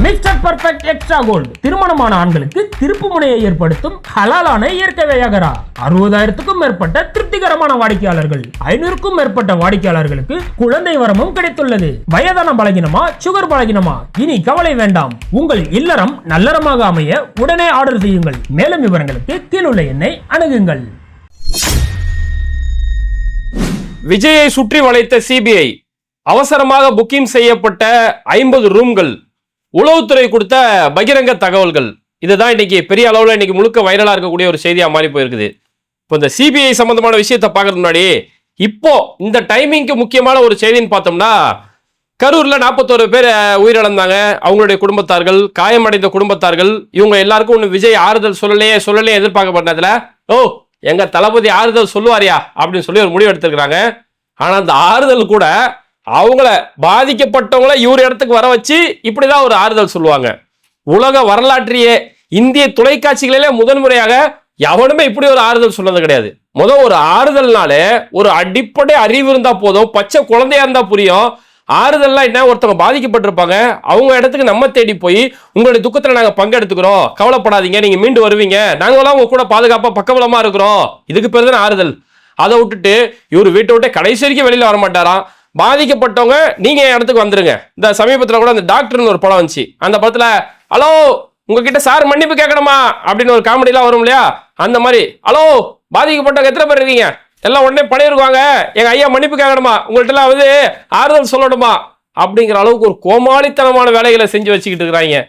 Mister perfect extra gold திருமணமான ஆண்களுக்கு திருப்பு முனையை ஏற்படுத்தும் ஹலாலான இயற்கை வியாகரா. 60,000க்கும் மேற்பட்ட திருப்திகரமான வாடிக்கையாளர்கள், 500க்கும் மேற்பட்ட வாடிக்கையாளர்களுக்கு குழந்தை வரமும் கிடைத்துள்ளது. வயதான பலகினமா, சுகர் பலகினமா, இனி கவலை வேண்டாம். உங்கள் இல்லறம் நல்லறமாக அமைய உடனே ஆர்டர் செய்யுங்கள். மேலும் விவரங்களுக்கு கீழுள்ள எண்ணை அணுகுங்கள். விஜயை சுற்றி வளைத்த சிபிஐ, அவசரமாக புக்கிங் செய்யப்பட்ட 50 ரூம்கள், உளவுத்துறை கொடுத்த பகிரங்க தகவல்கள். இதுதான் இன்னைக்கு பெரிய அளவில் இன்னைக்கு முழுக்க வைரலா இருக்கக்கூடிய ஒரு செய்தியா மாறி போயிருக்குது. இப்போ இந்த சிபிஐ சம்பந்தமான விஷயத்தை பார்க்கறது முன்னாடி இப்போ இந்த டைமிங்க்கு முக்கியமான ஒரு செய்தின்னு பார்த்தோம்னா, கரூர்ல 41 பேர் உயிரிழந்தாங்க. அவங்களுடைய குடும்பத்தார்கள், காயமடைந்த குடும்பத்தார்கள், இவங்க எல்லாருக்கும் ஒன்று விஜய் ஆறுதல் சொல்லலையே எதிர்பார்க்கப்பட்டதுல எங்க தளபதி ஆறுதல் சொல்லுவாரியா அப்படின்னு சொல்லி ஒரு முடிவு எடுத்திருக்கிறாங்க. ஆனா அந்த ஆறுதல் கூட அவங்கள பாதிக்கப்பட்டவங்கள இவர் இடத்துக்கு வர வச்சு இப்படிதான் ஒரு ஆறுதல் சொல்லுவாங்க. உலக வரலாற்றியே இந்திய தொலைக்காட்சிகளிலே முதன்முறையாக எவனுமே இப்படி ஒரு ஆறுதல் சொன்னது கிடையாது. ஒரு ஆறுதல்னாலே ஒரு அடிப்படை அறிவு இருந்தா போதும், பச்சை குழந்தையா இருந்தா புரியும். ஆறுதல்லாம் என்ன, ஒருத்தவங்க பாதிக்கப்பட்டிருப்பாங்க, அவங்க இடத்துக்கு நம்ம தேடி போய் உங்களுடைய துக்கத்துல நாங்க பங்கெடுத்துக்கிறோம், கவலைப்படாதீங்க, நீங்க மீண்டு வருவீங்க, நாங்களாம் உங்க கூட பாதுகாப்பா பக்கபலமா இருக்கிறோம், இதுக்கு பேர் தான் ஆறுதல். அதை விட்டுட்டு இவர் வீட்டை விட்டு கடைசி வரைக்கும் வெளியில வர மாட்டாராம். பாதிக்கப்பட்டவங்க நீங்க என் இடத்துக்கு வந்துருங்க. இந்த சமீபத்தில் கூட அந்த டாக்டர்னு ஒரு படம் வந்துச்சு. அந்த படத்துல ஹலோ உங்ககிட்ட சார் மன்னிப்பு கேட்கணுமா அப்படின்னு ஒரு காமெடிலாம் வரும் இல்லையா, அந்த மாதிரி ஹலோ பாதிக்கப்பட்டவங்க எத்தனை பேர் இருக்கீங்க, எல்லாம் உடனே பண்ணிருவாங்க, எங்க ஐயா மன்னிப்பு கேட்கணுமா, உங்கள்கிட்ட எல்லாம் வந்து ஆறுதல் சொல்லணுமா அப்படிங்கிற அளவுக்கு ஒரு கோமாளித்தனமான வேலைகளை செஞ்சு வச்சுக்கிட்டு இருக்கிறாங்க.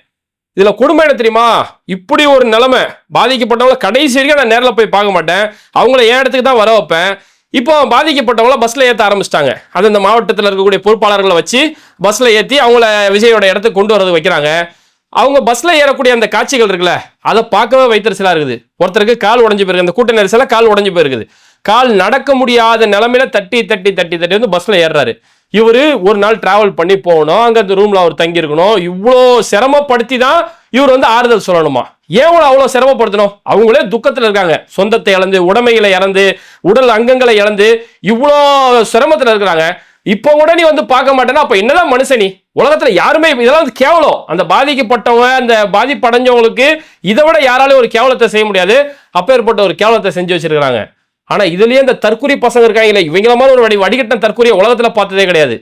இதுல கொடுமை என்ன தெரியுமா, இப்படி ஒரு நிலைமை பாதிக்கப்பட்டவங்க கடைசி வரைக்கும் நான் நேரில் போய் பார்க்க மாட்டேன், அவங்கள என் இடத்துக்கு தான் வர வைப்பேன். இப்போ பாதிக்கப்பட்டவங்கள பஸ்ல ஏற்ற ஆரம்பிச்சிட்டாங்க. அது இந்த மாவட்டத்தில் இருக்கக்கூடிய பொறுப்பாளர்களை வச்சு பஸ்ல ஏற்றி அவங்கள விஜயோட இடத்துக்கு கொண்டு வரது வைக்கிறாங்க. அவங்க பஸ்ல ஏறக்கூடிய அந்த காட்சிகள் இருக்குல்ல, அதை பார்க்கவே வைத்தறிச்சலா இருக்குது. ஒருத்தருக்கு கால் உடஞ்சு போயிருக்கு, அந்த கூட்ட நெரிசல கால் உடஞ்சு போயிருக்குது, கால் நடக்க முடியாத நிலைமையில தட்டி தட்டி தட்டி தட்டி வந்து பஸ்ல ஏறாரு. இவரு ஒரு நாள் டிராவல் பண்ணி போகணும், அங்க அந்த ரூம்ல அவர் தங்கி இருக்கணும், இவ்வளோ சிரமப்படுத்தி தான் இவர் வந்து ஆறுதல் சொல்லணுமா? ஏன் அவ்வளவு சிரமப்படுத்தணும்? அவங்களே துக்கத்துல இருக்காங்க, சொந்தத்தை இழந்து, உடைமைகளை இழந்து, உடல் அங்கங்களை இழந்து இவ்வளோ சிரமத்துல இருக்கிறாங்க. இப்போ கூட நீ வந்து பார்க்க மாட்டேன்னா அப்ப என்னதான் மனுஷனி? உலகத்துல யாருமே இதெல்லாம் வந்து கேவலம். அந்த பாதிக்கப்பட்டவங்க, அந்த பாதிப்படைஞ்சவங்களுக்கு இதை விட யாராலையும் ஒரு கேவலத்தை செய்ய முடியாது. அப்பேற்பட்ட ஒரு கேவலத்தை செஞ்சு வச்சிருக்காங்க. ஆனா இதுலயே இந்த தற்கொலை பசங்க இருக்காங்களே, இவங்கள மாதிரி ஒரு வடிகட்டின தற்கொலையை உலகத்துல பார்த்ததே கிடையாது.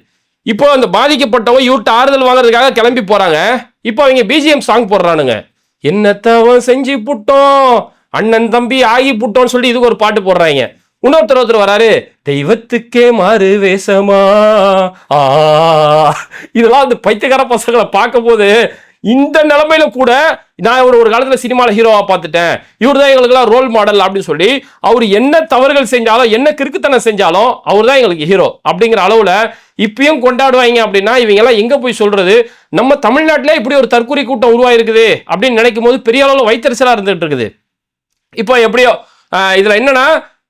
இப்போ அந்த பாதிக்கப்பட்டவங்க இவர்கிட்ட ஆறுதல் வாங்குறதுக்காக கிளம்பி போறாங்க. இப்போ அவங்க பிஜிஎம் சாங் போடுறானுங்க. என்னத்தவன் செஞ்சு புட்டோம், அண்ணன் தம்பி ஆகி புட்டோன்னு சொல்லி இதுக்கு ஒரு பாட்டு போடுறாங்க. இன்னொருத்தர் வராரு, தெய்வத்துக்கே மாறு வேஷமா. இதெல்லாம் அந்த பைத்தியக்கார பசங்களை பார்க்கும் போது இந்த நிலைமையில கூட நான் ஒரு காலத்துல சினிமால ஹீரோவா பார்த்துட்டேன், இவர் தான் எங்களுக்கெல்லாம் ரோல் மாடல் அப்படின்னு சொல்லி அவர் என்ன தவறுகள் செஞ்சாலும் என்ன கிறுக்குத்தனம் செஞ்சாலும் அவர் தான் எங்களுக்கு ஹீரோ அப்படிங்கிற அளவுல இப்பயும் கொண்டாடுவாங்க. அப்படின்னா இவங்க எல்லாம் எங்க போய் சொல்றது? நம்ம தமிழ்நாட்டிலே இப்படி ஒரு தற்கொலை கூட்டம் உருவாயிருக்குது அப்படின்னு நினைக்கும் போது பெரிய அளவுல வைத்தறிச்சலா இருந்துட்டு இருக்குது. இப்போ எப்படியோ இதுல என்னன்னா,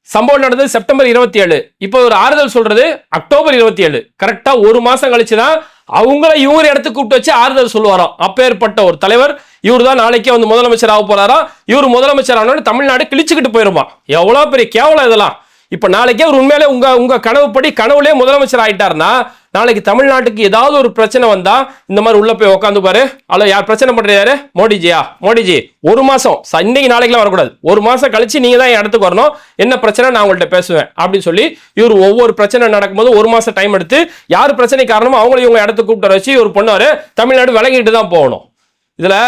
சம்பவம் நடந்தது செப்டம்பர் 27, இப்போ ஒரு ஆறுதல் சொல்றது அக்டோபர் 27, கரெக்டா ஒரு மாசம் கழிச்சுதான் அவங்கள இவரு இடத்துக்கு கூப்பிட்டு வச்சு ஆறுதல் சொல்லுவாராம். அப்பேற்பட்ட ஒரு தலைவர் இவர் தான் நாளைக்கே வந்து முதலமைச்சர் ஆக போறாராம். இவர் முதலமைச்சர் ஆனோன்னு தமிழ்நாடு கிழிச்சுக்கிட்டு போயிருமா. எவ்வளவு பெரிய கேவலம் இதெல்லாம். இப்ப நாளைக்கே ஒரு உண்மையிலே உங்க கனவுப்படி கனவுலே முதலமைச்சர் ஆயிட்டாருன்னா, நாளைக்கு தமிழ்நாட்டுக்கு ஏதாவது ஒரு பிரச்சனை வந்தா இந்த மாதிரி உள்ள போய் உட்காந்து பாரு, அல்ல யார் பிரச்சனை பண்றாரு, மோடிஜி ஒரு மாசம், இன்னைக்கு நாளைக்குலாம் வரக்கூடாது, ஒரு மாசம் கழிச்சு நீங்க தான் என் இடத்துக்கு வரணும், என்ன பிரச்சனை நான் உங்கள்கிட்ட பேசுவேன் அப்படின்னு சொல்லி இவர் ஒவ்வொரு பிரச்சனை நடக்கும்போது ஒரு மாசம் டைம் எடுத்து யார் பிரச்சனை காரணமோ அவங்களையும் இவங்க இடத்துக்கு கூப்பிட்டு வச்சு இவர் பொண்ணாரு தமிழ்நாடு விளங்கிட்டு தான் போகணும். இதுல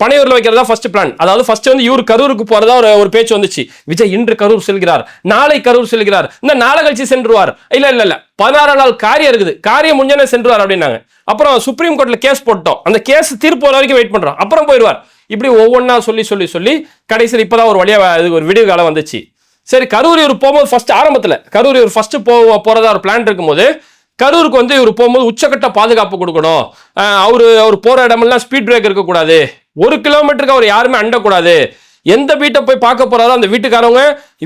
பனையூர்ல வைக்கிறதா ஃபர்ஸ்ட் பிளான். அதாவது ஃபர்ஸ்ட் வந்து இவர் கரூருக்கு போறதா ஒரு பேச்சு வந்துச்சு. விஜய் இன்று கரூர் செல்கிறார், நாளை கரூர் செல்கிறார், இந்த நாளை கழிச்சு சென்றுவார். இல்ல 16 நாள் காரியம் இருக்குது, காரியம் முடிஞ்சோன்னே சென்றுவார் அப்படின்னாங்க. அப்புறம் சுப்ரீம் கோர்ட்ல கேஸ் போட்டோம், அந்த கேஸ் தீர்ப்பு வர வரைக்கும் வெயிட் பண்றோம், அப்புறம் போயிடுவார். இப்படி ஒவ்வொன்னா சொல்லி கடைசியில் இப்பதான் ஒரு வழியா ஒரு விடிவு காலம் வந்துச்சு. சரி, கரூர் இவர் போகும்போது ஃபர்ஸ்ட் ஆரம்பத்துல கரூர் இவர் ஃபர்ஸ்ட் போறதா ஒரு பிளான் இருக்கும்போது, கரூருக்கு வந்து இவர் போகும்போது உச்சக்கட்ட பாதுகாப்பு கொடுக்கணும், அவர் போற இடமெல்லாம் ஸ்பீட் பிரேக் இருக்கக்கூடாது, 1 கிலோமீட்டருக்கு அவர் யாருமே அண்டக்கூடாது, எந்த வீட்டை போய் பார்க்க போறாரோ அந்த வீட்டுக்காரவங்க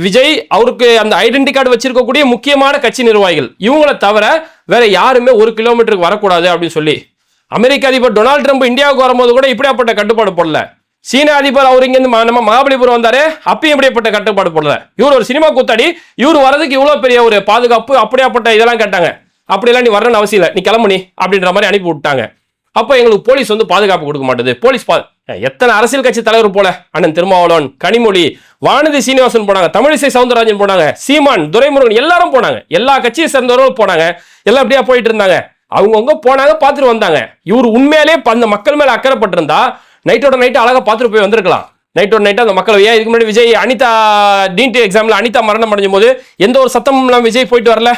விஜய் அவருக்கு அந்த ஐடென்டி கார்டு வச்சிருக்கக்கூடிய முக்கியமான கட்சி நிர்வாகிகள் இவங்களை தவிர வேற யாருமே 1 கிலோமீட்டருக்கு வரக்கூடாது அப்படின்னு சொல்லி அமெரிக்க அதிபர் டொனால்டு ட்ரம்ப் இந்தியாவுக்கு வரும்போது கூட இப்படியாப்பட்ட கட்டுப்பாடு போடல. சீன அதிபர் அவர் இங்க நம்ம மகாபலிபுரம் வந்தாரு, அப்பயும் இப்படியாப்பட்ட கட்டுப்பாடு போடல. இவர் ஒரு சினிமா கூத்தாடி, இவர் வரதுக்கு இவ்வளவு பெரிய ஒரு பாதுகாப்பு அப்படியாப்பட்ட இதெல்லாம் கேட்டாங்க. அப்படிலாம் நீ வரணும்னு அவசியம் இல்லை, நீ கிளம்பு நீ அப்படின்ற மாதிரி அனுப்பி விட்டாங்க. அப்ப எங்களுக்கு போலீஸ் வந்து பாதுகாப்பு கொடுக்க மாட்டேது. எத்தனை அரசியல் கட்சி தலைவர் போல, அண்ணன் திருமாவளவன், கனிமொழி, வானதி சீனிவாசன் போனாங்க, தமிழிசை சவுந்தரராஜன் போனாங்க, சீமான், துரைமுருகன் எல்லாரும் போனாங்க, எல்லா கட்சியை சேர்ந்தவர்களும் போனாங்க, எல்லாம் அப்படியே போயிட்டு இருந்தாங்க. அவங்கவுங்க போனாங்க, பார்த்துட்டு வந்தாங்க. இவர் உண்மையிலே அந்த மக்கள் மேல அக்கறைப்பட்டிருந்தா நைட்டோட நைட்டு அழகா பார்த்துட்டு போய் வந்திருக்கலாம். நைட்டோட நைட்டு அந்த மக்கள் ஏன் இதுக்கு முன்னாடி விஜய் அனிதா டிஎன்டி எக்ஸாம்ல அனிதா மரணம் அடைஞ்சும் போது எந்த ஒரு சத்தமும் இல்லாம விஜய் போயிட்டு வரல.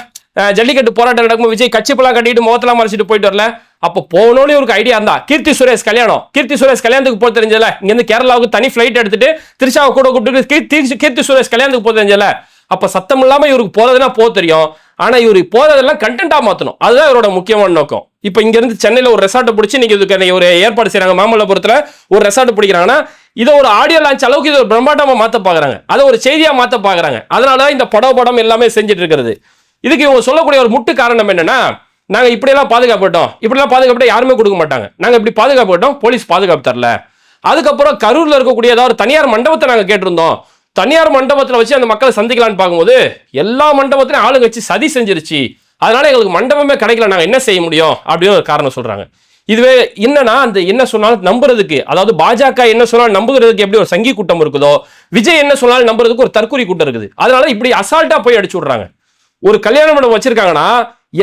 ஜல்லிக்கட்டு போராட்டம் நடக்கும்போது விஜய் கட்சிப்பெல்லாம் கட்டிட்டு முகத்தெல்லாம் மறைச்சிட்டு போயிட்டு வரல. அப்போ போகணும்னு ஒரு ஐடியா இருந்தா கீர்த்தி சுரேஷ் கல்யாணத்துக்கு போக தெரிஞ்சல, இங்க இருந்து கேரளாவுக்கு தனி பிளைட் எடுத்துட்டு திருச்சாவை கூட கூப்பிட்டு கீர்த்தி சுரேஷ் கல்யாணத்துக்கு போக தெரிஞ்சல. அப்ப சத்தம் இல்லாம இவருக்கு போறதுன்னா போக தெரியும். ஆனா இவருக்கு போறதெல்லாம் கண்டென்ட்டா மாத்தணும், அதுதான் இவரோட முக்கியமான நோக்கம். இப்ப இங்க இருந்து சென்னையில ஒரு ரெசார்ட் பிடிச்சி நீங்க இதுக்கு ஒரு ஏற்பாடு செய்யறாங்க, மாமல்லபுரத்துல ஒரு ரெசார்ட் பிடிக்கிறாங்கன்னா இதை ஒரு ஆடியோ லான்ச் அளவுக்கு இது ஒரு பிரம்மாண்டமா மாத்த பாக்குறாங்க, அதை ஒரு செய்தியா மாத்த பாக்குறாங்க. அதனால இந்த படம் எல்லாமே செஞ்சுட்டு இருக்கிறது. இதுக்கு இவங்க சொல்லக்கூடிய ஒரு முட்டு காரணம் என்னன்னா, நாங்க இப்படியெல்லாம் பாதுகாப்பு யாருமே கொடுக்க மாட்டாங்க, நாங்க இப்படி பாதுகாப்பு போலீஸ் பாதுகாப்பு தரல. அதுக்கப்புறம் கரூர்ல இருக்கக்கூடிய ஏதாவது தனியார் மண்டபத்தை நாங்க கேட்டிருந்தோம், தனியார் மண்டபத்தில் வச்சு அந்த மக்களை சந்திக்கலான்னு பார்க்கும்போது எல்லா மண்டபத்திலையும் ஆளுங்க வச்சு சதி செஞ்சிருச்சு, அதனால எங்களுக்கு மண்டபமே கிடைக்கல, நாங்க என்ன செய்ய முடியும் அப்படின்னு ஒரு காரணம் சொல்றாங்க. இதுவே என்னன்னா, அந்த என்ன சொன்னாலும் நம்புறதுக்கு, அதாவது பாஜக என்ன சொன்னாலும் நம்புறதுக்கு எப்படி ஒரு சங்கி கூட்டம் இருக்குதோ, விஜய் என்ன சொன்னாலும் நம்புறதுக்கு ஒரு தற்கொலை கூட்டம் இருக்குது. அதனால இப்படி அசால்ட்டா போய் அடிச்சு விடுறாங்க. ஒரு கல்யாண மண்டபம் வச்சிருக்காங்கன்னா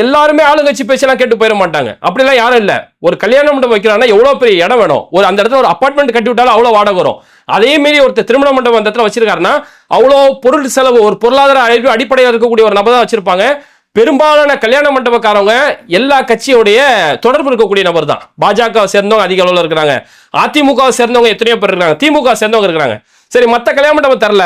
எல்லாருமே ஆளுங்கட்சி பேச்செல்லாம் கேட்டு போயிட மாட்டாங்க, அப்படிலாம் யாரும் இல்ல. ஒரு கல்யாண மண்டபம் வைக்கிறாங்கன்னா எவ்வளவு பெரிய இடம் வேணும், ஒரு அந்த இடத்துல ஒரு அபார்ட்மெண்ட் கட்டி விட்டாலும் அவ்வளவு வாடகை வரும். அதே மாரி ஒருத்தர் திருமண மண்டபம் அந்த இடத்துல வச்சிருக்காருன்னா அவ்வளோ பொருள் செலவு, ஒரு பொருளாதார அடிப்படையில் இருக்கக்கூடிய ஒரு நபர் தான் வச்சிருப்பாங்க. பெரும்பாலான கல்யாண மண்டபக்காரவங்க எல்லா கட்சியோடைய தொடர்பு இருக்கக்கூடிய நபர் தான். பாஜக சேர்ந்தவங்க அதிக அளவில் இருக்கிறாங்க, அதிமுக சேர்ந்தவங்க எத்தனையோ பேர் இருக்காங்க, திமுக சேர்ந்தவங்க இருக்கிறாங்க. சரி, மற்ற கல்யாண மண்டபம் தரல,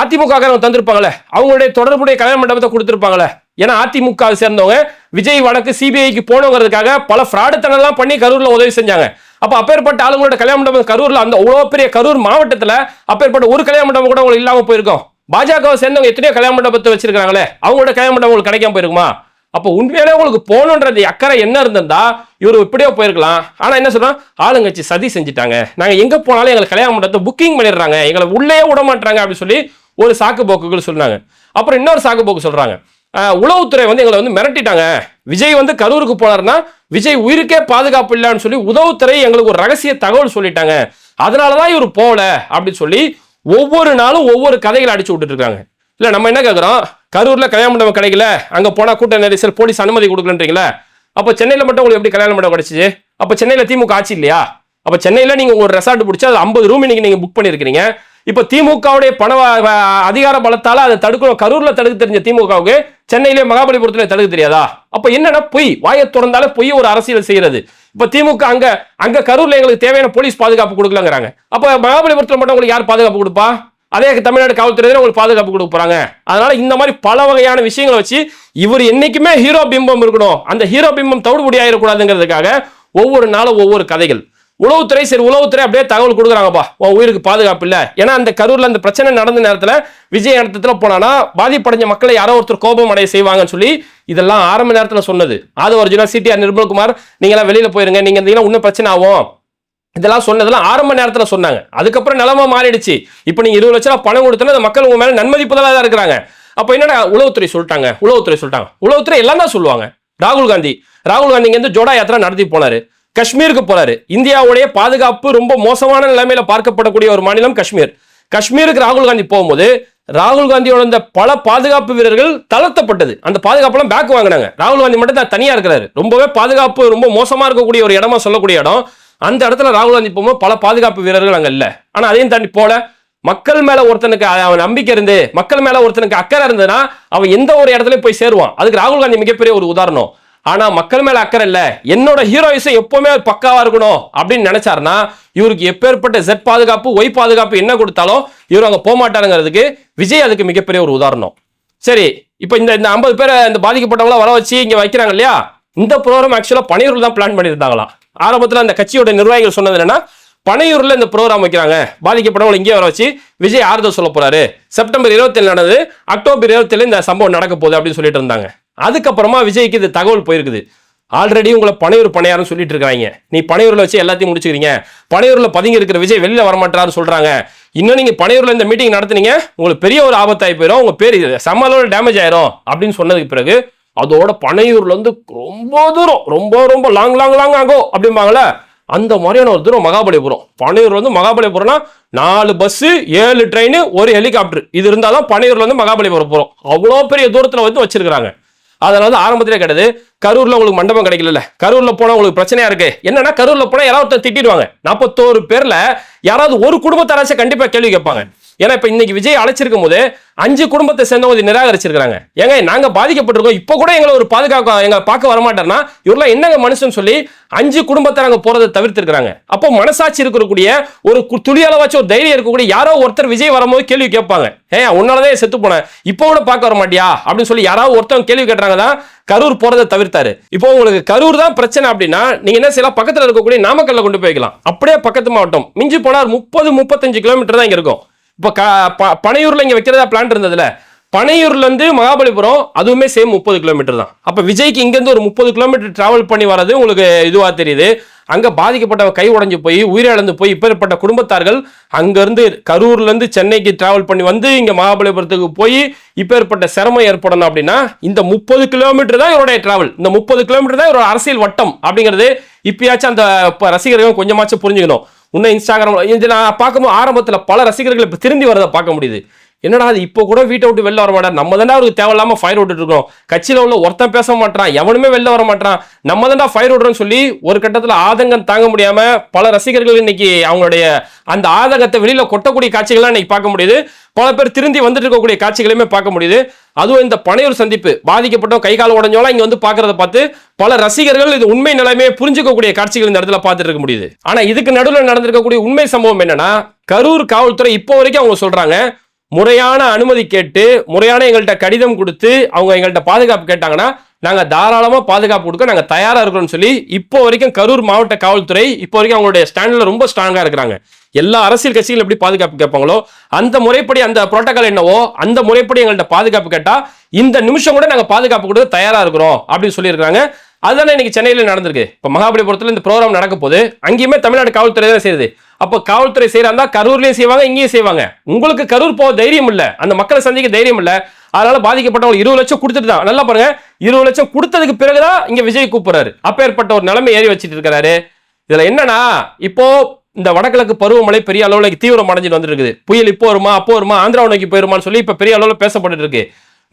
அதிமுக தந்திருப்பாங்களே, அவங்களுடைய தொடர்புடைய கல்யாண மண்டபத்தை கொடுத்திருப்பாங்களே. ஏன்னா அதிமுக சேர்ந்தவங்க விஜய் வழக்கு சிபிஐக்கு போனோங்கிறதுக்காக பல ஃப்ராடுத்தனெல்லாம் பண்ணி கரூர்ல உதவி செஞ்சாங்க. அப்ப அப்பேற்பட்ட ஆளுங்களோட கல்யாண மண்டபம் கரூர்ல, அந்த அவ்வளவு பெரிய கரூர் மாவட்டத்துல அப்பேற்பட்ட ஒரு கல்யாண மண்டபம் கூட உங்களுக்கு இல்லாம போயிருக்கும். பாஜக சேர்ந்தவங்க எத்தனையோ கல்யாண மண்டபத்தை வச்சிருக்காங்களே, அவங்களோட கல்யாண மண்டபம் உங்களுக்கு கிடைக்காம போயிருக்குமா? அப்போ உண்மையிலே உங்களுக்கு போகணுன்றது அக்கறை என்ன இருந்திருந்தா இவர் இப்படியோ போயிருக்கலாம். ஆனா என்ன சொல்றோம், ஆளுங்கட்சி சதி செஞ்சுட்டாங்க, நாங்க எங்க போனாலும் எங்களுக்கு கல்யாண மண்டபத்தை புக்கிங் பண்ணிடுறாங்க, எங்களை உள்ளே விட மாட்டாங்க அப்படின்னு சொல்லி ஒரு சாக்கு போக்குகள் சொன்னாங்க. அப்புறம் இன்னொரு சாக்கு போக்கு சொல்றாங்க, உளவுத்துறை எங்களை மிரட்டிட்டாங்க, விஜய் கரூருக்கு போனார்னா விஜய் உயிருக்கே பாதுகாப்பு இல்லைன்னு சொல்லி உளவுத்துறை எங்களுக்கு ஒரு ரகசிய தகவல் சொல்லிட்டாங்க, அதனாலதான் இவர் போகல அப்படின்னு சொல்லி ஒவ்வொரு நாளும் ஒவ்வொரு கதைகளை அடிச்சு விட்டுட்டு இருக்காங்க. இல்ல நம்ம என்ன கேட்கிறோம், கரூர்ல கல்யாண மண்டபம் கிடைக்கல, அங்க போனா கூட்ட நெரிசல், போலீஸ் அனுமதி கொடுக்கலன்றீங்களா? அப்ப சென்னையில மட்டும் உங்களுக்கு எப்படி கல்யாண மண்டபம் கிடைச்சிச்சு? அப்ப சென்னையில திமுக ஆட்சி இல்லையா? அப்ப சென்னையில நீங்க ஒரு ரெசார்ட் பிடிச்சி அது 50 ரூம் இன்னைக்கு நீங்க புக் பண்ணிருக்கீங்க. இப்ப திமுகவுடைய பண அதிகார பலத்தால அதை தடுக்கணும், கரூர்ல தடுக்க தெரிஞ்ச திமுகவுக்கு சென்னையிலே மகாபலிபுரத்துல தடுக்க தெரியாதா? அப்ப என்னன்னா பொய், வாயை திறந்தாலே பொய் ஒரு அரசியல் செய்யறது. இப்ப திமுக அங்க கரூர்ல எங்களுக்கு தேவையான போலீஸ் பாதுகாப்பு கொடுக்கலங்கிறாங்க, அப்ப மகாபலிபுரத்துல மட்டும் உங்களுக்கு யார் பாதுகாப்பு கொடுப்பா? அதே தமிழ்நாடு காவல்துறை உங்களுக்கு பாதுகாப்பு கொடுக்க போறாங்க. அதனால இந்த மாதிரி பல வகையான விஷயங்களை வச்சு இவர் என்னைக்குமே ஹீரோ பிம்பம் இருக்கணும், அந்த ஹீரோ பிம்பம் தவிடுபடி ஆயிடக்கூடாதுங்கிறதுக்காக ஒவ்வொரு நாளும் ஒவ்வொரு கதைகள். உளவுத்துறை அப்படியே தகவல் கொடுக்குறாங்கப்பா, உன் உயிருக்கு பாதுகாப்பு இல்ல. ஏன்னா அந்த கரூர்ல அந்த பிரச்சனை நடந்த நேரத்துல விஜய் இடத்துல போனா பாதிப்படைஞ்ச மக்களை யாரோ ஒருத்தர் கோபம் அடைய செய்வாங்கன்னு சொல்லி இதெல்லாம் ஆரம்ப நேரத்துல சொன்னது. அது ஒரிஜினல் சிடிஆர் நிர்மல்குமார், நீங்க எல்லாம் வெளியில போயிருங்க, நீங்க இருந்தீங்கன்னா இன்னும் பிரச்சனை ஆகும், இதெல்லாம் சொன்னதெல்லாம் ஆரம்ப நேரத்துல சொன்னாங்க. அதுக்கப்புறம் நிலைமை மாறிடுச்சு. இப்ப நீங்க 20 லட்சம் பணம் கொடுத்தா அந்த மக்கள் உங்க மேல நன்மதிப்புதலா தான் இருக்கிறாங்க. அப்ப என்னடா உளவுத்துறை சொல்லிட்டாங்க, உளவுத்துறை எல்லாம் தான் சொல்லுவாங்க. ராகுல் காந்தி இங்க ஜோடா யாத்திரா நடத்தி போனாரு, காஷ்மீருக்கு போறாரு. இந்தியாவுடைய பாதுகாப்பு ரொம்ப மோசமான நிலைமையில பார்க்கப்படக்கூடிய ஒரு மாநிலம் காஷ்மீருக்கு ராகுல் காந்தி போகும்போது ராகுல் காந்தியோட இந்த பல பாதுகாப்பு வீரர்கள் தளர்த்தப்பட்டது, அந்த பாதுகாப்பெல்லாம் பேக் வாங்கினாங்க. ராகுல் காந்தி மட்டும் தான் தனியா இருக்கிறாரு, ரொம்பவே பாதுகாப்பு ரொம்ப மோசமா இருக்கக்கூடிய ஒரு இடமா சொல்லக்கூடிய இடம். அந்த இடத்துல ராகுல் காந்தி போகும்போது பல பாதுகாப்பு வீரர்கள் அங்க இல்ல. ஆனா அதையும் தாண்டி போல மக்கள் மேல ஒருத்தனுக்கு அவன் நம்பிக்கை இருந்து, மக்கள் மேல ஒருத்தனுக்கு அக்கறை இருந்ததுன்னா அவன் எந்த ஒரு இடத்துலயும் போய் சேருவான். அதுக்கு ராகுல் காந்தி மிகப்பெரிய ஒரு உதாரணம். ஆனா மக்கள் மேல அக்கறை இல்ல, என்னோட ஹீரோயிசம் எப்பவுமே பக்காவா இருக்கணும் அப்படின்னு நினைச்சாருன்னா இவருக்கு எப்பேற்பட்ட Z பாதுகாப்பு Y பாதுகாப்பு என்ன கொடுத்தாலும் இவர் அங்க போக மாட்டாருங்கிறதுக்கு விஜய் அதுக்கு மிகப்பெரிய ஒரு உதாரணம். சரி, இப்ப இந்த 50 பேரை இந்த பாதிக்கப்பட்டவங்கள வர வச்சு இங்க வைக்கிறாங்க இல்லையா, இந்த ப்ரோக்ராம் ஆக்சுவலா பனையூர்ல தான் பிளான் பண்ணியிருந்தாங்களாம். ஆரம்பத்துல அந்த கட்சியோட நிர்வாகிகள் சொன்னது என்னன்னா, பனையூர்ல இந்த ப்ரோக்ராம் வைக்கிறாங்க, பாதிக்கப்பட்டவங்க இங்கே வர வச்சு விஜய் ஆறுதல் சொல்ல போறாரு, செப்டம்பர் 27 நடந்தது, அக்டோபர் 27 இந்த சம்பவம் நடக்க போகுது அப்படின்னு சொல்லிட்டு இருந்தாங்க. அதுக்கப்புறமா விஜய்க்கு இது தகவல் போயிருக்குது, ஆல்ரெடி உங்களை பனையூர் பனையாருன்னு சொல்லிட்டு இருக்காங்க, நீ பனையூர்ல வச்சு எல்லாத்தையும் முடிச்சுக்கிறீங்க, பனையூர்ல பதுங்கி இருக்கிற விஜய் வெளியில வரமாட்டாருன்னு சொல்றாங்க, இன்னும் நீங்க பனையூர்ல இந்த மீட்டிங் நடத்துனீங்க உங்களுக்கு பெரிய ஒரு ஆபத்தாகி போயிடும், உங்க பேர் சம்மளோட டேமேஜ் ஆயிரும் அப்படின்னு சொன்னதுக்கு பிறகு அதோட பனையூர்ல இருந்து ரொம்ப தூரம், ரொம்ப ரொம்ப லாங் லாங் லாங் ஆகோ அப்படிம்பாங்களே, அந்த மாதிரியான ஒரு தூரம் மகாபலிபுரம். பனையூர்ல இருந்து மகாபலிபுரம்னா 4 பஸ், 7 ட்ரெயின், ஒரு ஹெலிகாப்டர், இது இருந்தாதான் பனையூர்ல இருந்து மகாபலிபுரம் போறோம். அவ்வளோ பெரிய தூரத்துல வந்து வச்சிருக்காங்க. அதனால ஆரம்பத்திலே கிடையாது. கரூர்ல உங்களுக்கு மண்டபம் கிடைக்கல, கரூர்ல போனா உங்களுக்கு பிரச்சனையா இருக்கு. என்னன்னா கரூர்ல போனா யாராவது திட்டிடுவாங்க. 41 பேர்ல யாராவது ஒரு குடும்பத்தாராச்சும் கண்டிப்பா கேள்வி கேட்பாங்க. ஏன்னா இப்ப இன்னைக்கு விஜய் அழைச்சிருக்கும் போது 5 குடும்பத்தை சேர்ந்தவங்க நிராகரிச்சிருக்காங்க. ஏங்க நாங்க பாதிக்கப்பட்டிருக்கோம், இப்ப கூட எங்களை ஒரு எங்க பார்க்க வரமாட்டார்னா இவரெல்லாம் என்னங்க மனுஷன் சொல்லி 5 குடும்பத்தை நாங்க போறதை தவிர்த்திருக்காங்க. அப்போ மனசாட்சி இருக்கக்கூடிய ஒரு துளி அளவாச்சும் ஒரு தைரியம் இருக்கக்கூடிய யாரோ ஒருத்தர் விஜய் வரும்போது கேள்வி கேட்பாங்க. உன்னாலதான் செத்து போனேன், இப்போ கூட பார்க்க வர மாட்டியா அப்படின்னு சொல்லி யாராவது ஒருத்தவங்க கேள்வி கேட்டாங்க தான் கரூர் போறதை தவிர்த்தாரு. இப்போ உங்களுக்கு கரூர் தான் பிரச்சனை அப்படின்னா நீங்க என்ன செய்யலாம், பக்கத்துல இருக்கக்கூடிய நாமக்கல்ல கொண்டு போய்க்கலாம். அப்படியே பக்கத்து மாவட்டம், மிஞ்சி போனா 30-35 கிலோமீட்டர் தான் இங்க இருக்கும். இப்போ பனையூர்ல இங்க வைக்கிறதா பிளான் இருந்ததுல, பனையூர்ல இருந்து மகாபலிபுரம் அதுவுமே சேம் 30 கிலோமீட்டர் தான். அப்ப விஜய்க்கு இங்க இருந்து ஒரு 30 கிலோமீட்டர் டிராவல் பண்ணி வர்றது உங்களுக்கு இதுவா தெரியுது. அங்க பாதிக்கப்பட்ட கை உடைஞ்சு போய் உயிரிழந்து போய் இப்பேற்பட்ட குடும்பத்தார்கள் அங்க இருந்து கரூர்ல இருந்து சென்னைக்கு டிராவல் பண்ணி வந்து இங்க மகாபலிபுரத்துக்கு போய் இப்பேற்பட்ட சிரமம் ஏற்படணும் அப்படின்னா இந்த 30 கிலோமீட்டர் தான் இவருடைய டிராவல். இந்த 30 கிலோமீட்டர் தான் இவரோட அரசியல் வட்டம் அப்படிங்கிறது இப்பயாச்சும் அந்த ரசிகர்கள் கொஞ்சமாச்சும் புரிஞ்சுக்கணும். இன்னும் இன்ஸ்டாகிராம் இது நான் பார்க்கும்போது ஆரம்பத்தில் பல ரசிகர்கள் இப்போ திரும்பி வரதை பார்க்க முடியுது. என்னடா அது இப்போ கூட வீட்டை விட்டு வெளில வர மாட்டார், நம்ம தானே அவருக்கு தேவையில்லாம ஃபயர் விட்டுட்டு இருக்கோம், கட்சியில் உள்ள ஒருத்தன் பேச மாட்டான், எவனுமே வெளில வர மாட்டான், நம்ம தானே ஃபயர் விடுறோம்னு சொல்லி ஒரு கட்டத்தில் ஆதங்கம் தாங்க முடியாம பல ரசிகர்கள் இன்னைக்கு அவங்களுடைய அந்த ஆதங்கத்தை வெளியில கொட்டக்கூடிய காட்சிகள்லாம் இன்னைக்கு பார்க்க முடியுது. பல பேர் திருந்தி வந்துட்டு இருக்கக்கூடிய காட்சிகளையுமே பார்க்க முடியுது. அதுவும் இந்த பனையூர் சந்திப்பு பாதிக்கப்பட்டோம் கை கால் உடஞ்சோலாம் இங்க வந்து பாக்குறத பார்த்து பல ரசிகர்கள் இது உண்மை நிலைமையை புரிஞ்சுக்கக்கூடிய காட்சிகள் இந்த இடத்துல பார்த்துட்டு இருக்க முடியுது. ஆனா இதுக்கு நடுவில் நடந்திருக்கக்கூடிய உண்மை சம்பவம் என்னன்னா, கரூர் காவல்துறை இப்போ வரைக்கும் அவங்க சொல்றாங்க முறையான அனுமதி கேட்டு முறையான எங்கள்கிட்ட கடிதம் கொடுத்து அவங்க எங்கள்கிட்ட பாதுகாப்பு கேட்டாங்கன்னா நாங்க தாராளமா பாதுகாப்பு கொடுக்க நாங்க தயாரா இருக்கிறோம்னு சொல்லி இப்போ வரைக்கும் கரூர் மாவட்ட காவல்துறை இப்போ வரைக்கும் அவங்களுடைய ஸ்டாண்ட்ல ரொம்ப ஸ்ட்ராங்கா இருக்கிறாங்க. எல்லா அரசியல் கட்சிகள் எப்படி பாதுகாப்பு கேட்பாங்களோ அந்த முறைப்படி அந்த புரோட்டோகால் என்னவோ அந்த முறைப்படி எங்கள்கிட்ட பாதுகாப்பு கேட்டா இந்த நிமிஷம் கூட நாங்க பாதுகாப்பு கொடுக்க தயாரா இருக்கிறோம் அப்படின்னு சொல்லியிருக்காங்க. அதுதானே இன்னைக்கு சென்னையில் நடந்திருக்கு. இப்போ மகாபலிபுரத்தில் இந்த ப்ரோக்ராம் நடக்க போது அங்கேயுமே தமிழ்நாடு காவல்துறை தான் செய்யுது. அப்போ காவல்துறை செய்யறாங்க, கரூர்லயும் செய்வாங்க, இங்கேயும் செய்வாங்க. உங்களுக்கு கரூர் போக தைரியம் இல்ல, அந்த மக்களை சந்திக்க தைரியம் இல்ல, அதனால பாதிக்கப்பட்டவங்க 20 லட்சம் கொடுத்துட்டு தான். நல்லா பாருங்க, 20 லட்சம் கொடுத்ததுக்கு பிறகுதான் இங்க விஜய் கூப்பிடுறாரு. அப்பேற்பட்ட ஒரு நிலைமை ஏறி வச்சிட்டு இருக்காரு. இதுல என்னன்னா இப்போ இந்த வடகிழக்கு பருவமழை பெரிய அளவுல தீவிரம் அடைஞ்சிட்டு வந்துருக்குது. புயல் இப்போ வருமா அப்போ வருமா ஆந்திராவை நோக்கி போயிருமான்னு சொல்லி இப்ப பெரிய அளவுல பேசப்பட்டு இருக்கு.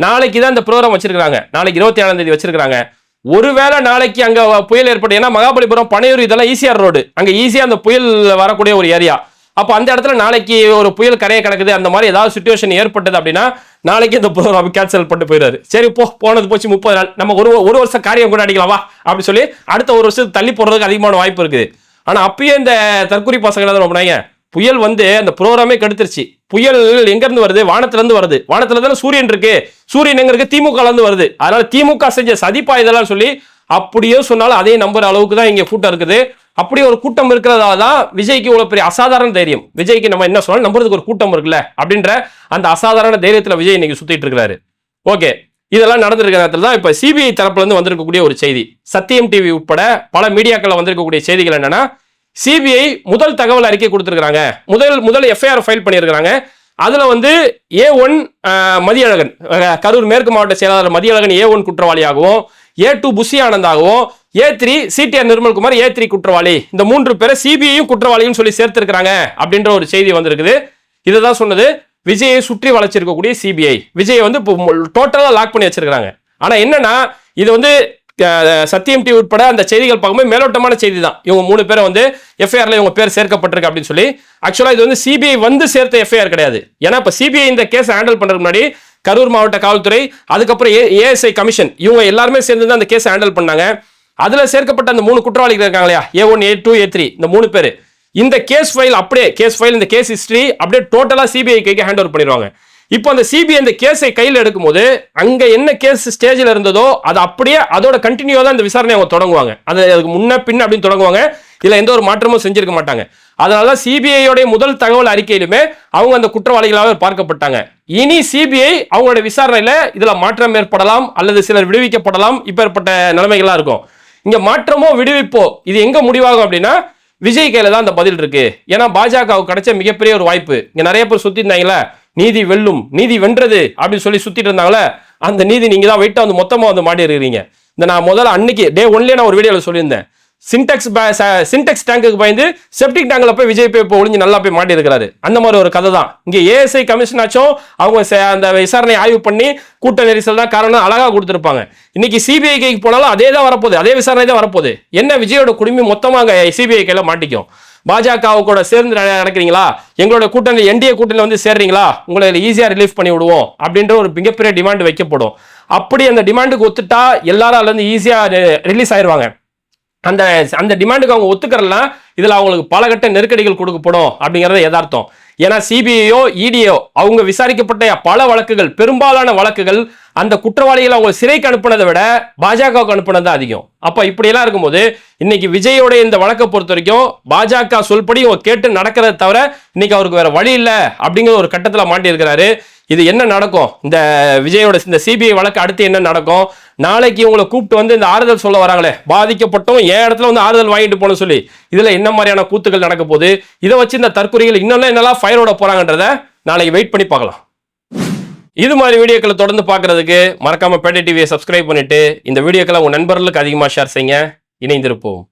நாளைக்கு தான் இந்த ப்ரோக்ராம் வச்சிருக்காங்க, நாளைக்கு 27ஆம் தேதி வச்சிருக்காங்க. ஒருவேளை நாளைக்கு அங்க புயல் ஏற்பட்டு, ஏன்னா மகாபலிபுரம் பனையூர் இதெல்லாம் ஈசிஆர் ரோடு, அங்க ஈஸியா அந்த புயல் வரக்கூடிய ஒரு ஏரியா. அப்ப அந்த இடத்துல நாளைக்கு ஒரு புயல் கரையை கிடக்குது, அந்த மாதிரி ஏதாவது சுச்சுவேஷன் ஏற்பட்டது அப்படின்னா நாளைக்கு இந்த ப்ரோக்ராம் கேன்சல் பண்ணிட்டு போயிடாரு. சரி போனது போச்சு 30 நாள், நம்ம ஒரு வருஷம் காரியம் கூட அடிக்கலாமா அப்படி சொல்லி அடுத்த ஒரு வருஷத்துக்கு தள்ளி போறதுக்கு அதிகமான வாய்ப்பு இருக்குது. ஆனா அப்பயே இந்த தற்கொலை பசங்க என்ன பண்ணாங்க, புயல் வந்து அந்த ப்ரோக்ராமே கெடுத்துருச்சு. புயல் எங்க இருந்து வருது, வானத்துல இருந்து வருது, வானத்துல தானே சூரியன் இருக்கு, சூரியன் எங்க இருக்கு, திமுக இருந்து வருது, அதனால திமுக செஞ்ச சதிப்பா இதெல்லாம் சொல்லி அப்படியே சொன்னாலும் அதே நம்பர் அளவுக்கு தான் இங்க கூட்டம் இருக்குது. அப்படி ஒரு கூட்டம் இருக்கிறதால தான் விஜய்க்கு இவ்வளவு பெரிய அசாதாரண தைரியம். விஜய்க்கு நம்ம என்ன சொன்னாலும் நம்புறதுக்கு ஒரு கூட்டம் இருக்குல்ல அப்படின்ற அந்த அசாதாரண தைரியத்துல விஜய் இன்னைக்கு சுத்திட்டு இருக்காரு. ஓகே, இதெல்லாம் நடந்திருக்க நேரத்தில் தான் இப்ப சிபிஐ தரப்புல இருந்து வந்திருக்கக்கூடிய ஒரு செய்தி, சத்தியம் டிவி உட்பட பல மீடியாக்கள் வந்திருக்கக்கூடிய செய்திகள் என்னன்னா, சிபிஐ முதல் தகவல் அறிக்கை கொடுத்திருக்காங்க, முதல் எஃப்ஐஆர் ஃபைல் பண்ணியிருக்காங்க. அதுல வந்து A1 மதியழகன், கரூர் மேற்கு மாவட்ட செயலாளர் மதியழகன் A1 குற்றவாளியாகவும், A2 புஷி ஆனந்தாகவும், A3 சிடிஆர் நிர்மல்குமார் A3 குற்றவாளி, இந்த 3 பேரை சிபிஐயும் குற்றவாளியும் சொல்லி சேர்த்திருக்கிறாங்க அப்படின்ற ஒரு செய்தி வந்திருக்குது. இதுதான் சொன்னது விஜயை சுற்றி வளைச்சிருக்கக்கூடிய சிபிஐ. விஜயை வந்து டோட்டலா லாக் பண்ணி வச்சிருக்காங்க. ஆனா என்னன்னா இது வந்து சத்தியம் டிவி உட்பட அந்த செய்திகள் பார்க்கும்போது மேலோட்டமான செய்தி தான். இவங்க 3 பேரை வந்து எஃப்ஐஆர்ல இவங்க பேர் சேர்க்கப்பட்டிருக்கு அப்படின்னு சொல்லி. ஆக்சுவலா இது வந்து சிபிஐ வந்து சேர்த்த எஃப்ஐஆர் கிடையாது. ஏன்னா இப்ப சிபிஐ இந்த கேஸ் ஹேண்டில் பண்றதுக்கு முன்னாடி கரூர் மாவட்ட காவல்துறை, அதுக்கப்புறம் ஏஎஸ்ஐ கமிஷன், இவங்க எல்லாருமே சேர்ந்து தான் அந்த கேஸ் ஹேண்டில் பண்ணாங்க. அதுல சேர்க்கப்பட்ட அந்த 3 குற்றவாளிகள் இருக்காங்க இல்லையா, A1 A2 A3, இந்த 3 பேர் இந்த கேஸ் ஃபைல் அப்படியே இந்த கேஸ் ஹிஸ்டரி அப்படியே டோட்டலா சிபிஐ கைக்கு ஹேண்ட் ஓவர் பண்ணிடுவாங்க. இப்போ அந்த சிபிஐ அந்த கேஸை கையில் எடுக்கும்போது அங்க என்ன கேஸ் ஸ்டேஜில் இருந்ததோ அது அப்படியே அதோட கண்டினியூவா தான் இந்த விசாரணை அவங்க தொடங்குவாங்க. அதுக்கு முன்ன பின்ன அப்படின்னு தொடங்குவாங்க. இதுல எந்த ஒரு மாற்றமும் செஞ்சிருக்க மாட்டாங்க. அதனாலதான் சிபிஐயோட முதல் தகவல் அறிக்கையிலுமே அவங்க அந்த குற்றவாளிகளாக பார்க்கப்பட்டாங்க. இனி சிபிஐ அவங்களோட விசாரணையில இதுல மாற்றம் ஏற்படலாம் அல்லது சிலர் விடுவிக்கப்படலாம், இப்பேற்பட்ட நிலைமைகள்லாம் இருக்கும். இங்க மாற்றமோ விடுவிப்போ இது எங்க முடிவாகும் அப்படின்னா விஜய் கையில தான் அந்த பதில் இருக்கு. ஏன்னா பாஜகவுக்கு கிடைச்ச மிகப்பெரிய ஒரு வாய்ப்பு. இங்க நிறைய பேர் சுத்தி இருந்தாங்களா, நீதி வெல்லும், நீதி வென்றது அப்படின்னு சொல்லி சுத்திட்டு இருந்தாங்களே, அந்த நீதி நீங்க தான் வெயிட்டா வந்து மொத்தமா வந்து மாட்டி இருக்கிறீங்க. இந்த நான் முதல்ல அன்னைக்கு டே ஒன்லயே நான் ஒரு வீடியோவில் சொல்லியிருந்தேன், சின்டெக்ஸ் டேங்குக்கு பயந்து செப்டிக் டேங்க்ல போய் விஜய் போய் இப்போ ஒளிஞ்சு நல்லா போய் மாட்டி இருக்கிறாரு. அந்த மாதிரி ஒரு கதை தான் இங்க. ஏஎஸ்ஐ கமிஷன் ஆச்சும் அவங்க அந்த விசாரணை ஆய்வு பண்ணி கூட்ட நெரிசல் தான் காரணம் அழகா கொடுத்துருப்பாங்க. இன்னைக்கு சிபிஐ கைக்கு போனாலும் அதே தான் வரப்போகுது, அதே விசாரணை தான் வரப்போகுது. என்ன விஜயோட குடும்பம் மொத்தமா அங்க சிபிஐ கையில மாட்டிக்கும். பாஜக கூட சேர்ந்து நடக்கிறீங்களா, எங்களோட கூட்டணி என்டிஏ கூட்டணியில் வந்து சேர்றீங்களா, உங்களை ஈஸியா ரிலீஃப் பண்ணி விடுவோம் அப்படின்ற ஒரு மிகப்பெரிய டிமாண்ட் வைக்கப்படும். அப்படி அந்த டிமாண்டுக்கு ஒத்துட்டா எல்லாரும் அதுல இருந்து ஈஸியா ரிலீஸ் ஆயிடுவாங்க. அந்த டிமாண்டுக்கு அவங்க ஒத்துக்கிறலாம், இதுல அவங்களுக்கு பல கட்ட நெருக்கடிகள் கொடுக்கப்படும் அப்படிங்கறத யதார்த்தம். ஏன்னா சிபிஐயோ இடியோ அவங்க விசாரிக்கப்பட்ட பல வழக்குகள், பெரும்பாலான வழக்குகள் அந்த குற்றவாளிகள் அவங்க சிறைக்கு அனுப்புனதை விட பாஜகவுக்கு அனுப்புனது அதிகம். அப்ப இப்படியெல்லாம் இருக்கும்போது இன்னைக்கு விஜயோட இந்த வழக்கை பொறுத்த வரைக்கும் பாஜக சொல்படி கேட்டு நடக்கிறத தவிர இன்னைக்கு அவருக்கு வேற வழி இல்லை அப்படிங்கிற ஒரு கட்டத்தில் மாட்டி இருக்கிறாரு. இது என்ன நடக்கும், இந்த விஜயோட இந்த சிபிஐ வழக்கு அடுத்து என்ன நடக்கும்? நாளைக்கு இவங்களை கூப்பிட்டு வந்து இந்த ஆறுதல் சொல்ல வராங்களே, பாதிக்கப்பட்டோம் என் இடத்துல வந்து ஆறுதல் வாங்கிட்டு போன சொல்லி, இதுல என்ன மாதிரியான கூத்துக்கள் நடக்க போகுது, இதை வச்சு இந்த தற்கொலைகள் இன்னும் என்னெல்லாம் ஃபயரோட போறாங்கன்றத நாளைக்கு வெயிட் பண்ணி பார்க்கலாம். இது மாதிரி வீடியோக்களை தொடர்ந்து பார்க்கறதுக்கு மறக்காம பேட்டை டிவியை சப்ஸ்கிரைப் பண்ணிட்டு இந்த வீடியோக்களை உங்க நண்பர்களுக்கு அதிகமாக ஷேர் செய்யுங்க. இணைந்திருப்போம்.